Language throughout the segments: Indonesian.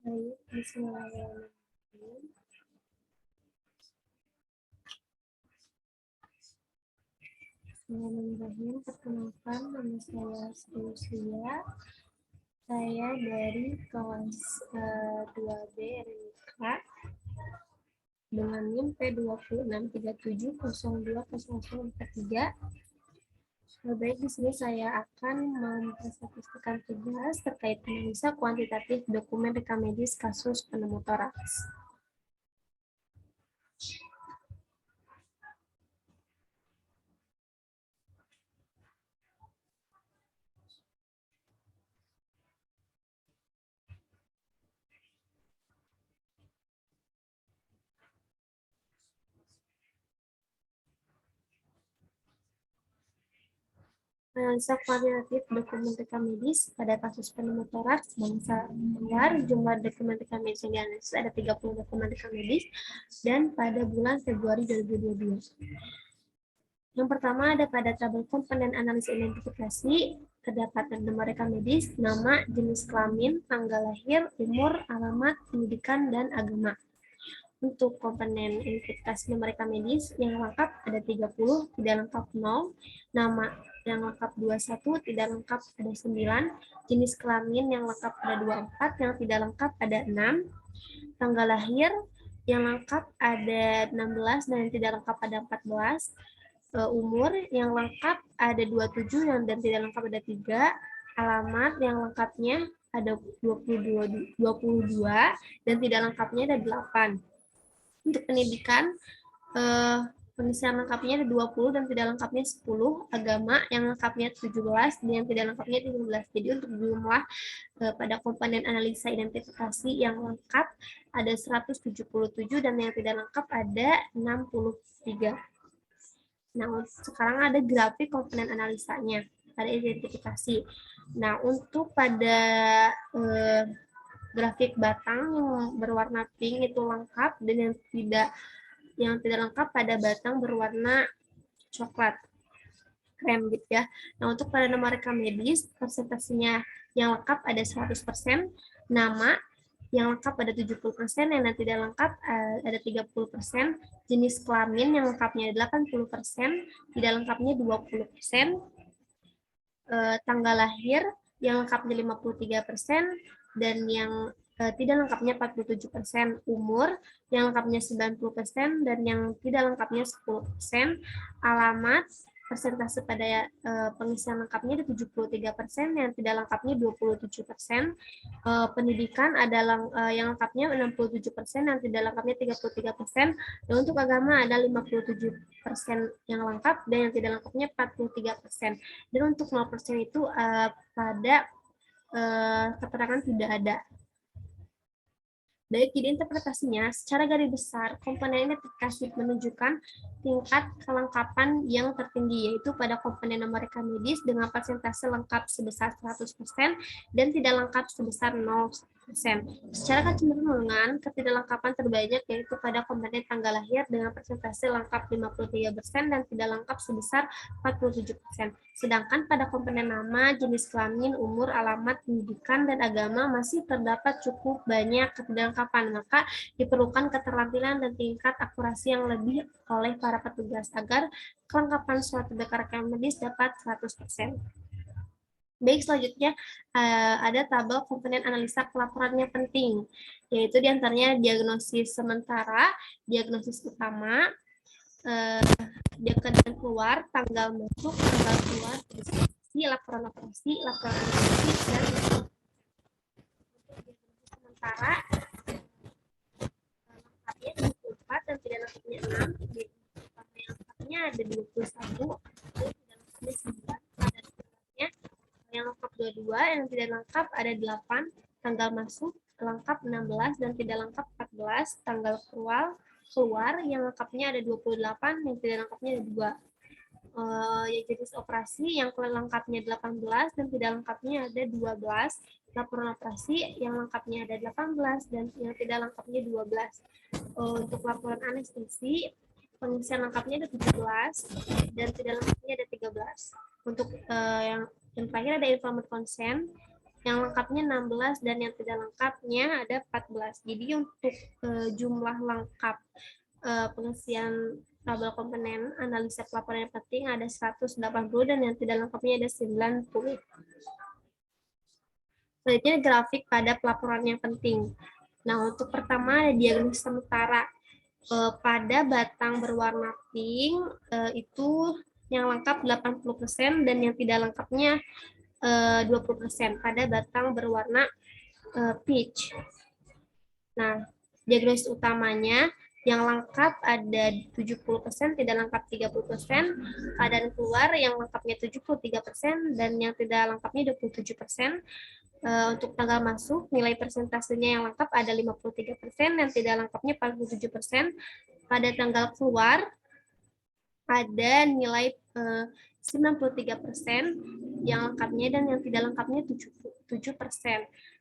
Baik, bismillahirrahmanirrahim. Bismillahirrahmanirrahim. Perkenalkan, nama saya Sri Luslia. Saya dari kelas 2B RMK dengan NIM P2637020043. Baik, di sini saya akan mempresentasikan tugas terkait analisa kuantitatif dokumen rekam medis kasus penemu toraks. Analisa kuantitatif dokumen rekam medis pada kasus penemu toraks bangsa luar. Jumlah dokumen rekam medis yang dianalisis ada 30 dokumen rekam medis dan pada bulan Februari 2022. Yang pertama ada pada tabel komponen analisa identifikasi, terdapat nomor rekam medis, nama, jenis kelamin, tanggal lahir, umur, alamat, pendidikan, dan agama. Untuk komponen identifikasi nomor rekam medis yang lengkap ada 30, tidak lengkap 0, nama yang lengkap 21, tidak lengkap ada 9, jenis kelamin yang lengkap ada 24, yang tidak lengkap ada 6, tanggal lahir yang lengkap ada 16 dan yang tidak lengkap ada 14, umur yang lengkap ada 27 dan tidak lengkap ada 3, alamat yang lengkapnya ada 22 dan tidak lengkapnya ada 8. Untuk pendidikan, pengisian lengkapnya ada 20 dan tidak lengkapnya 10, agama yang lengkapnya 17 dan yang tidak lengkapnya 13. Jadi untuk jumlah pada komponen analisa identifikasi yang lengkap ada 177 dan yang tidak lengkap ada 63. Nah, sekarang ada grafik komponen analisanya, ada identifikasi. Nah, untuk pada grafik batang yang berwarna pink itu lengkap dan yang tidak lengkap pada batang berwarna coklat krem gitu ya. Nah, untuk pada nomor rekam medis persentasenya yang lengkap ada 100%, nama yang lengkap ada 70%, yang tidak lengkap ada 30%, jenis kelamin yang lengkapnya 80%, tidak lengkapnya 20%, tanggal lahir yang lengkapnya 53%, dan yang tidak lengkapnya 47%, umur yang lengkapnya 90% dan yang tidak lengkapnya 10%, alamat persentase pada pengisian lengkapnya ada 73%, yang tidak lengkapnya 27%, pendidikan ada yang lengkapnya 67%, yang tidak lengkapnya 33%, dan untuk agama ada 57% yang lengkap dan yang tidak lengkapnya 43%. Dan untuk 0% itu pada keterangan tidak ada. Baik, jadi interpretasinya secara garis besar komponen identifikasi menunjukkan tingkat kelengkapan yang tertinggi, yaitu pada komponen nomor rekam medis dengan persentase lengkap sebesar 100% dan tidak lengkap sebesar 0%. Secara kecenderungan, ketidaklengkapan terbanyak yaitu pada komponen tanggal lahir dengan persentase lengkap 53% dan tidak lengkap sebesar 47%. Sedangkan pada komponen nama, jenis kelamin, umur, alamat, pendidikan, dan agama masih terdapat cukup banyak ketidaklengkapan, maka diperlukan keterampilan dan tingkat akurasi yang lebih oleh para petugas agar kelengkapan suatu data rekam medis dapat 100%. Baik, selanjutnya ada tabel komponen analisa pelaporan yang penting, yaitu diantaranya diagnosis sementara, diagnosis utama, dan keluar, tanggal masuk, tanggal keluar, laporan operasi, laporan analisis, dan sementara lengkapnya 24 dan tidak lengkapnya 6, yang lengkapnya ada 21, dan tidak lengkapnya 9, ada sebenarnya yang lengkap 22, yang tidak lengkap ada 8, tanggal masuk lengkap 16 dan tidak lengkap 14, tanggal keluar yang lengkapnya ada 28, yang tidak lengkapnya ada 2. Ya, jenis operasi yang lengkapnya 18 dan tidak lengkapnya ada 12, laporan operasi yang lengkapnya ada 18 dan yang tidak lengkapnya 12. Untuk laporan anestesi pengisian lengkapnya ada 17 dan tidak lengkapnya ada 13. Untuk yang terakhir ada informed consent yang lengkapnya 16 dan yang tidak lengkapnya ada 14. Jadi untuk jumlah lengkap pengisian tabel komponen analisa pelaporan yang penting ada 180 dan yang tidak lengkapnya ada 90. Selanjutnya grafik pada pelaporan yang penting. Nah, untuk pertama ada diagnosis sementara. Pada batang berwarna pink itu yang lengkap 80% dan yang tidak lengkapnya 20% pada batang berwarna peach. Nah, diagnosis utamanya yang lengkap ada 70%, tidak lengkap 30%, keadaan keluar yang lengkapnya 73% dan yang tidak lengkapnya 27%. Untuk tanggal masuk, nilai persentasenya yang lengkap ada 53%, yang tidak lengkapnya 47%. Pada tanggal keluar ada nilai 93%, yang lengkapnya dan yang tidak lengkapnya 7%.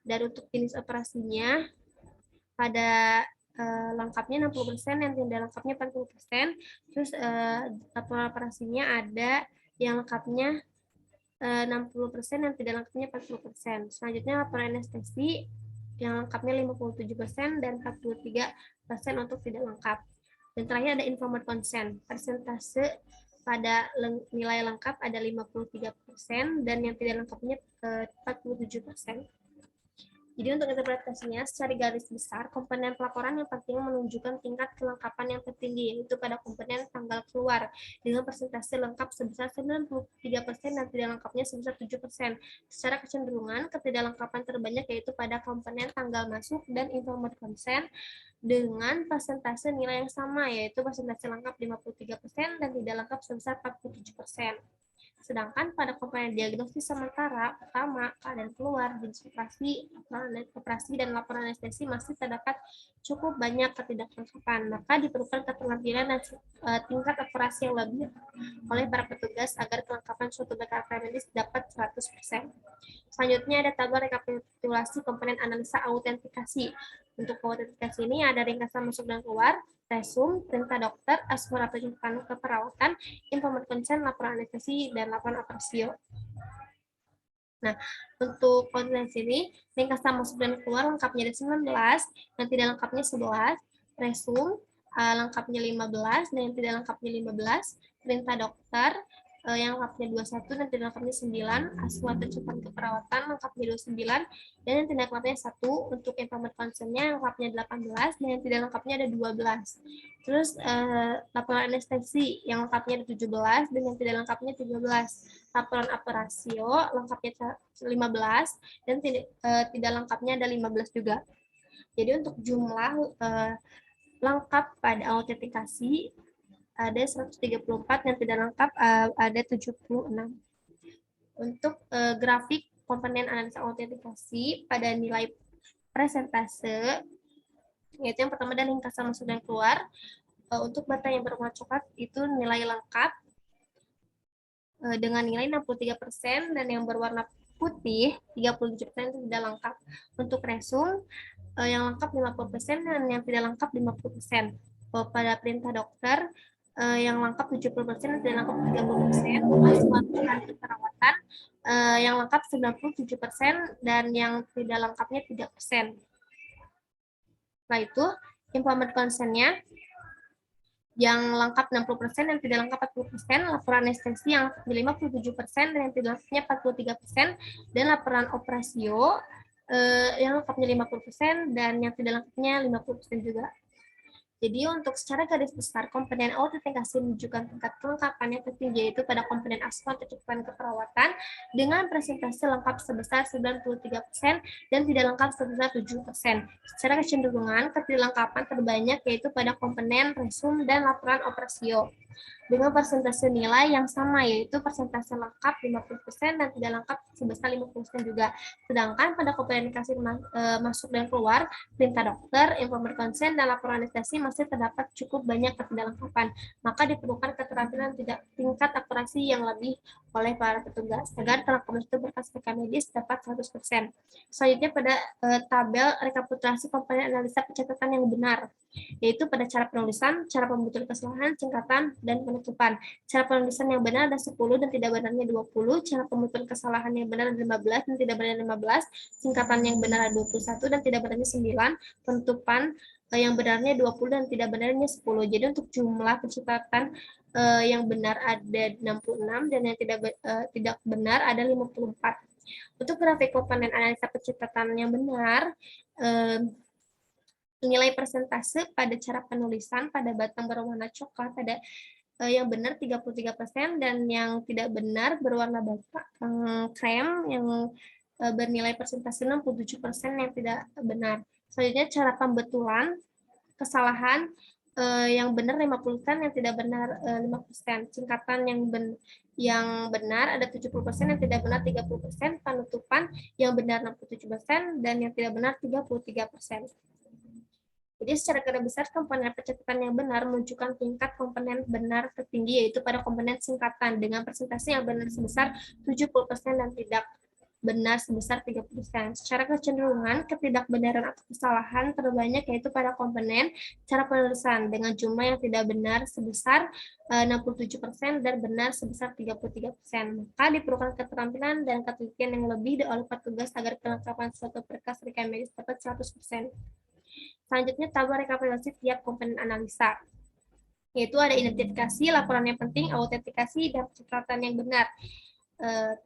Dan untuk jenis operasinya pada lengkapnya 60%, yang tidak lengkapnya 40%. Terus laporan operasinya ada yang lengkapnya 60%, yang tidak lengkapnya 40%. Selanjutnya laporan anestesi yang lengkapnya 57% dan 43% untuk tidak lengkap. Dan terakhir ada informed consent. Persentase pada nilai lengkap ada 53% dan yang tidak lengkapnya 47%. Jadi untuk interpretasinya, secara garis besar, komponen pelaporan yang penting menunjukkan tingkat kelengkapan yang tertinggi, yaitu pada komponen tanggal keluar, dengan persentase lengkap sebesar 93% dan tidak lengkapnya sebesar 7%. Secara kecenderungan, ketidaklengkapan terbanyak yaitu pada komponen tanggal masuk dan informed consent, dengan persentase nilai yang sama, yaitu persentase lengkap 53% dan tidak lengkap sebesar 47%. Sedangkan pada komponen diagnosis sementara, pertama, keadaan keluar, jenis operasi dan laporan anestesi masih terdapat cukup banyak ketidaklengkapan. Maka diperlukan keterampilan dan tingkat operasi yang lebih oleh para petugas agar kelengkapan suatu berkas medis dapat 100%. Selanjutnya ada tabel rekapitulasi komponen analisa autentikasi. Untuk autentikasi ini ada ringkasan masuk dan keluar, resum, perintah dokter, asmara penunjukan keperawatan, informed consent, laporan anestesi, dan laporan operasio. Nah, untuk konten ini, ringkasan masuk dan keluar lengkapnya ada 19, yang tidak lengkapnya 11, resum, lengkapnya 15, dan yang tidak lengkapnya 15, perintah dokter, yang lengkapnya 21 dan tidak lengkapnya 9, asmara penunjukan keperawatan lengkapnya 29, dan yang tidak lengkapnya 1, untuk informed consent-nya lengkapnya 18, dan yang tidak lengkapnya ada 12. Terus laporan anestesi yang lengkapnya ada 17 dan yang tidak lengkapnya 13. Laporan operasio lengkapnya 15 dan tidak lengkapnya ada 15 juga. Jadi untuk jumlah lengkap pada autentikasi ada 134, yang tidak lengkap ada 76. Untuk grafik komponen analisa autentikasi pada nilai presentase, yaitu yang pertama dan ringkasan masuk dan keluar. Untuk batang yang berwarna coklat itu nilai lengkap dengan nilai 63% dan yang berwarna putih 37% itu tidak lengkap. Untuk resum yang lengkap 50% dan yang tidak lengkap 50%. Pada perintah dokter yang lengkap 70% dan tidak lengkap 30%. Asuhan keperawatan yang lengkap 97% dan yang tidak lengkapnya 3%. Setelah itu, informed consent-nya yang lengkap 60%, yang tidak lengkap 40%, laporan anestesi yang lengkap 57% dan yang tidak lengkapnya 43%, dan laporan operasio yang lengkapnya 50% dan yang tidak lengkapnya 50% juga. Jadi untuk secara garis besar, komponen autentikasi menunjukkan tingkat kelengkapan yang tertinggi yaitu pada komponen asuhan kecukupan keperawatan dengan presentasi lengkap sebesar 93% dan tidak lengkap sebesar 7%. Secara kecenderungan, ketidaklengkapan terbanyak yaitu pada komponen resum dan laporan operasio dengan persentase nilai yang sama, yaitu persentase lengkap 50% dan tidak lengkap sebesar 50% juga. Sedangkan pada komunikasi masuk dan keluar, perintah dokter, informed consent, dan laporan anestesi masih terdapat cukup banyak ketidaklengkapan. Maka diperlukan keterampilan tingkat akurasi yang lebih oleh para petugas agar kelengkapan itu berkas medis dapat 100%. Selanjutnya pada tabel rekapitulasi komponen analisa pencatatan yang benar, yaitu pada cara penulisan, cara pembutuhan kesalahan, singkatan, dan penutupan. Cara penulisan yang benar ada 10 dan tidak benarnya 20. Cara pemutusan kesalahan yang benar ada 15 dan tidak benarnya 15. Singkatan yang benar ada 21 dan tidak benarnya 9. Penutupan yang benarnya 20 dan tidak benarnya 10. Jadi untuk jumlah pencatatan yang benar ada 66 dan yang tidak benar ada 54. Untuk grafik komponen analisa pencatatan yang benar, nilai persentase pada cara penulisan pada batang berwarna coklat ada yang benar 33% dan yang tidak benar berwarna batang krem yang bernilai persentase 67% yang tidak benar. Selanjutnya cara pembetulan kesalahan yang benar 50%, yang tidak benar 5%. Singkatan yang benar ada 70%, yang tidak benar 30%, penutupan yang benar 67% dan yang tidak benar 33%. Jadi secara garis besar komponen pencatatan yang benar menunjukkan tingkat komponen benar tertinggi yaitu pada komponen singkatan dengan persentase yang benar sebesar 70% dan tidak benar sebesar 30%. Secara kecenderungan, ketidakbenaran atau kesalahan terbanyak yaitu pada komponen cara penulisan dengan jumlah yang tidak benar sebesar 67% dan benar sebesar 33%. Maka diperlukan keterampilan dan ketelitian yang lebih oleh petugas agar kelengkapan suatu berkas rekam medis dapat 100%. Selanjutnya, tabel rekapitulasi tiap komponen analisa, yaitu ada identifikasi, laporan yang penting, autentikasi, dan pencatatan yang benar.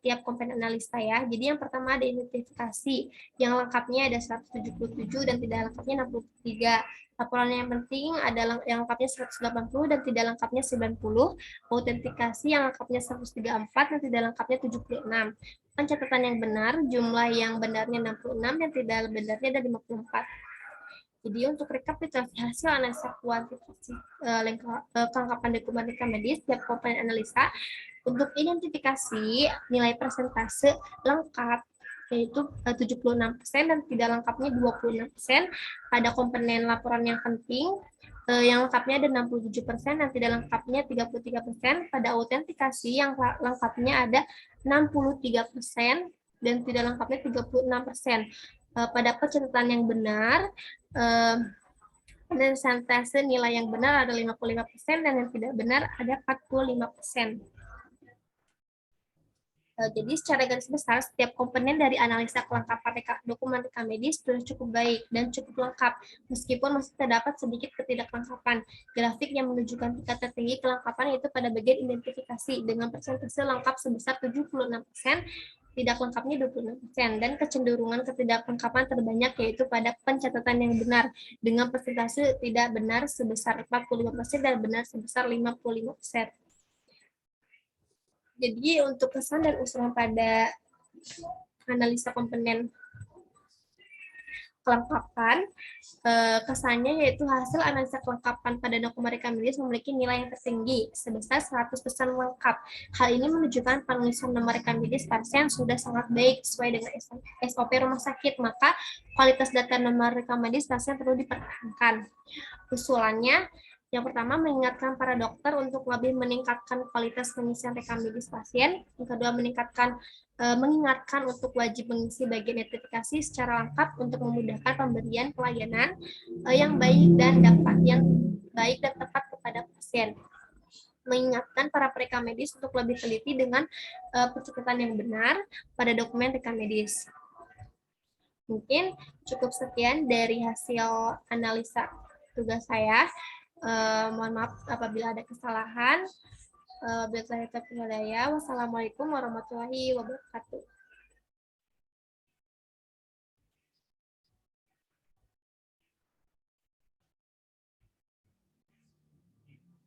Tiap komponen analisa ya. Jadi yang pertama ada identifikasi, yang lengkapnya ada 177 dan tidak lengkapnya 63. Laporan yang penting ada yang lengkapnya 180 dan tidak lengkapnya 90. Autentikasi yang lengkapnya 134 dan tidak lengkapnya 76. Pencatatan yang benar, jumlah yang benarnya 66 dan tidak benarnya ada 54. Jadi untuk rekapitulasi hasil analisa kuantifikasi kelengkapan dokumen rekam medis tiap komponen analisa, untuk identifikasi nilai persentase lengkap yaitu 76% dan tidak lengkapnya 26%. Pada komponen laporan yang penting yang lengkapnya ada 67% dan tidak lengkapnya 33%. Pada autentikasi yang lengkapnya ada 63% dan tidak lengkapnya 36%. Pada pencatatan yang benar persentase nilai yang benar ada 55% dan yang tidak benar ada 45%. Jadi secara garis besar, setiap komponen dari analisa kelengkapan dokumen rekam medis sudah cukup baik dan cukup lengkap, meskipun masih terdapat sedikit ketidaklengkapan. Grafik yang menunjukkan tingkat tertinggi kelengkapan yaitu pada bagian identifikasi, dengan persentase lengkap sebesar 76%, tidak lengkapnya 26%, dan kecenderungan ketidaklengkapan terbanyak yaitu pada pencatatan yang benar, dengan persentase tidak benar sebesar 45% dan benar sebesar 55%. Jadi untuk kesan dan usulan pada analisa komponen kelengkapan, kesannya yaitu hasil analisa kelengkapan pada dokumen rekam medis memiliki nilai yang tertinggi sebesar 100% lengkap. Hal ini menunjukkan penulisan nomor rekam medis pasien sudah sangat baik sesuai dengan SOP rumah sakit, maka kualitas data nomor rekam medis pasien perlu dipertahankan. Usulannya, yang pertama, mengingatkan para dokter untuk lebih meningkatkan kualitas pengisian rekam medis pasien. Yang kedua, mengingatkan untuk wajib mengisi bagian identifikasi secara lengkap untuk memudahkan pemberian pelayanan yang baik dan tepat kepada pasien. Mengingatkan para perekam medis untuk lebih teliti dengan pencatatan yang benar pada dokumen rekam medis. Mungkin cukup sekian dari hasil analisa tugas saya. Mohon maaf apabila ada kesalahan. Wassalamualaikum warahmatullahi wabarakatuh.